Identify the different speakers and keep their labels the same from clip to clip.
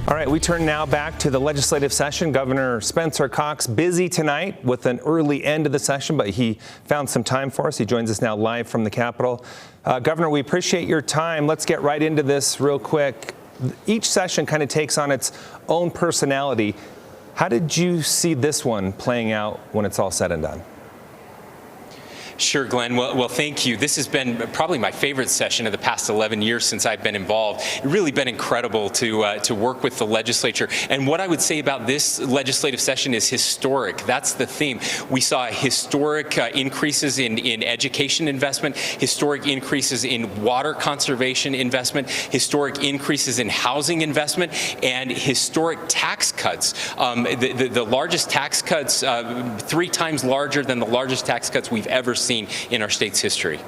Speaker 1: All right, we turn now back to the legislative session. Governor Spencer Cox busy tonight with an early end of the session, but he found some time for us. He joins us now live from the Capitol. Governor, we appreciate your time. Let's get right into this real quick. Each session kind of takes on its own personality. How did you see this one playing out when it's all said and done?
Speaker 2: Sure, Glenn. Well, thank you. This has been probably my favorite session of the past 11 years since I've been involved. It's really been incredible to work with the legislature. And what I would say about this legislative session is historic. That's the theme. We saw historic increases in education investment, historic increases in water conservation investment, historic increases in housing investment, and historic tax cuts. The largest tax cuts, 3 times larger than the largest tax cuts we've ever seen in our state's history.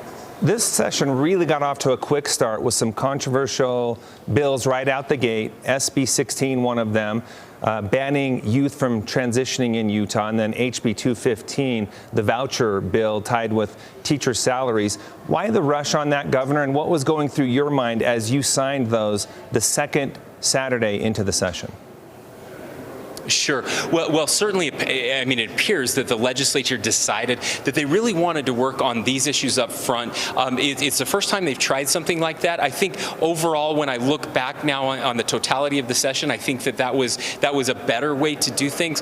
Speaker 1: This session really got off to a quick start with some controversial bills right out the gate. SB 16, one of them, banning youth from transitioning in Utah, and then HB 215, the voucher bill tied with teacher salaries. Why the rush on that, Governor, and what was going through your mind as you signed those the second Saturday into the session?
Speaker 2: Sure. Well, certainly, I mean, it appears that the legislature decided that they really wanted to work on these issues up front. It's the first time they've tried something like that. I think overall, when I look back now on the totality of the session, I think that was a better way to do things.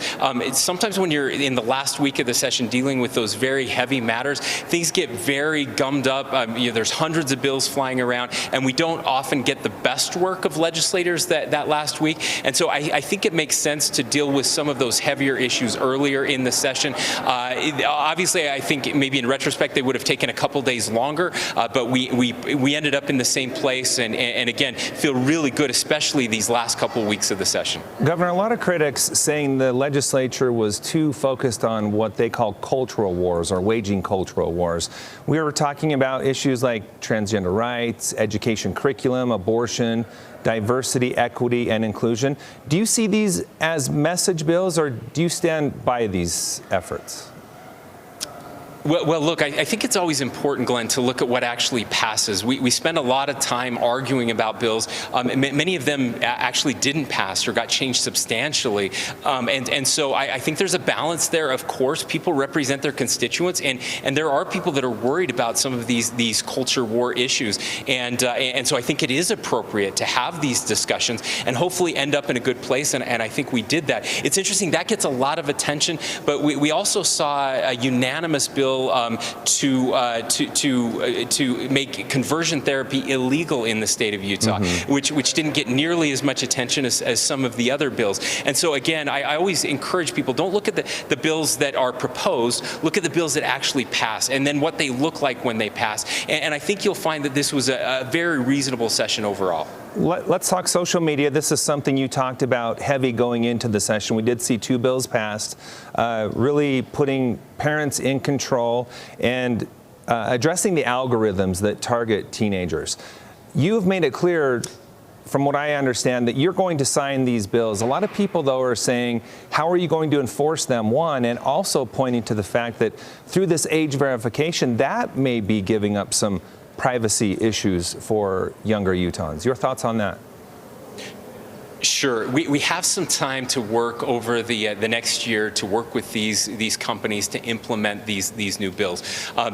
Speaker 2: Sometimes when you're in the last week of the session dealing with those very heavy matters, things get very gummed up. There's hundreds of bills flying around, and we don't often get the best work of legislators that last week. And so I think it makes sense to deal with some of those heavier issues earlier in the session. Obviously, I think maybe in retrospect they would have taken a couple days longer, but we ended up in the same place, and again, feel really good, especially these last couple weeks of the session.
Speaker 1: Governor, a lot of critics saying the legislature was too focused on what they call cultural wars or waging cultural wars. We were talking about issues like transgender rights, education curriculum, abortion, diversity, equity, and inclusion. Do you see these as message bills, or do you stand by these efforts?
Speaker 2: Well, look, I think it's always important, Glenn, to look at what actually passes. We spend a lot of time arguing about bills. Many of them actually didn't pass or got changed substantially. And so I think there's a balance there. Of course, people represent their constituents, and there are people that are worried about some of these culture war issues. And so I think it is appropriate to have these discussions and hopefully end up in a good place. And I think we did that. It's interesting, that gets a lot of attention, but we also saw a unanimous bill to make conversion therapy illegal in the state of Utah, which didn't get nearly as much attention as some of the other bills. And so again, I always encourage people, don't look at the bills that are proposed, look at the bills that actually pass, and then what they look like when they pass. And I think you'll find that this was a very reasonable session overall.
Speaker 1: Let's talk social media. This is something you talked about heavy going into the session. We did see 2 bills passed, really putting parents in control and addressing the algorithms that target teenagers. You have made it clear, from what I understand, that you're going to sign these bills. A lot of people, though, are saying, how are you going to enforce them, one, and also pointing to the fact that through this age verification, that may be giving up some privacy issues for younger Utahns. Your thoughts on that?
Speaker 2: Sure. We have some time to work over the next year to work with these companies to implement these new bills.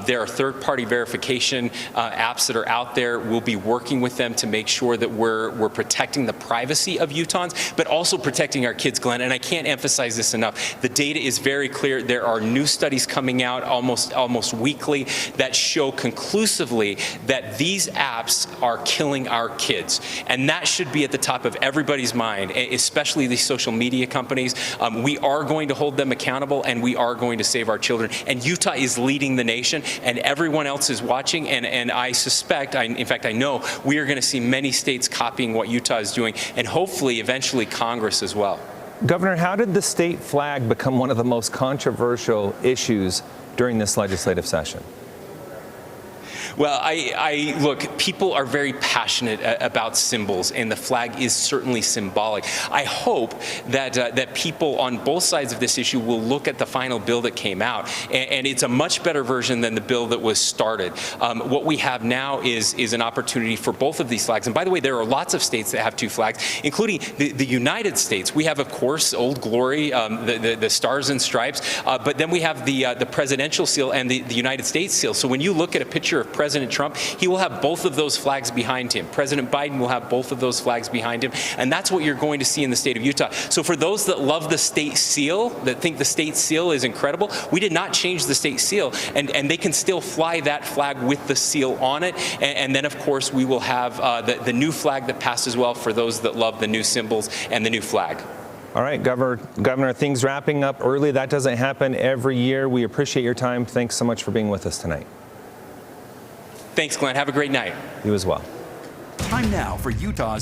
Speaker 2: There are third-party verification apps that are out there. We'll be working with them to make sure that we're protecting the privacy of Utahns, but also protecting our kids, Glenn. And I can't emphasize this enough. The data is very clear. There are new studies coming out almost weekly that show conclusively that these apps are killing our kids, and that should be at the top of everybody's mind, especially these social media companies. We are going to hold them accountable, and we are going to save our children. And Utah is leading the nation, and everyone else is watching. And I suspect, in fact, I know we are going to see many states copying what Utah is doing, and hopefully eventually Congress as well.
Speaker 1: Governor, how did the state flag become one of the most controversial issues during this legislative session?
Speaker 2: Well, look, people are very passionate about symbols, and the flag is certainly symbolic. I hope that people on both sides of this issue will look at the final bill that came out, and it's a much better version than the bill that was started. What we have now is an opportunity for both of these flags. And by the way, there are lots of states that have two flags, including the United States. We have, of course, Old Glory, the Stars and Stripes, but then we have the presidential seal and the United States seal. So when you look at a picture of President Trump, he will have both of those flags behind him. President Biden will have both of those flags behind him, and that's what you're going to see in the state of Utah. So for those that love the state seal, that think the state seal is incredible, we did not change the state seal, and they can still fly that flag with the seal on it. And then, of course, we will have the new flag that passed as well for those that love the new symbols and the new flag.
Speaker 1: All right, Governor, things wrapping up early. That doesn't happen every year. We appreciate your time. Thanks so much for being with us tonight.
Speaker 2: Thanks, Glenn. Have a great night.
Speaker 1: You as well.
Speaker 3: Time now for Utah's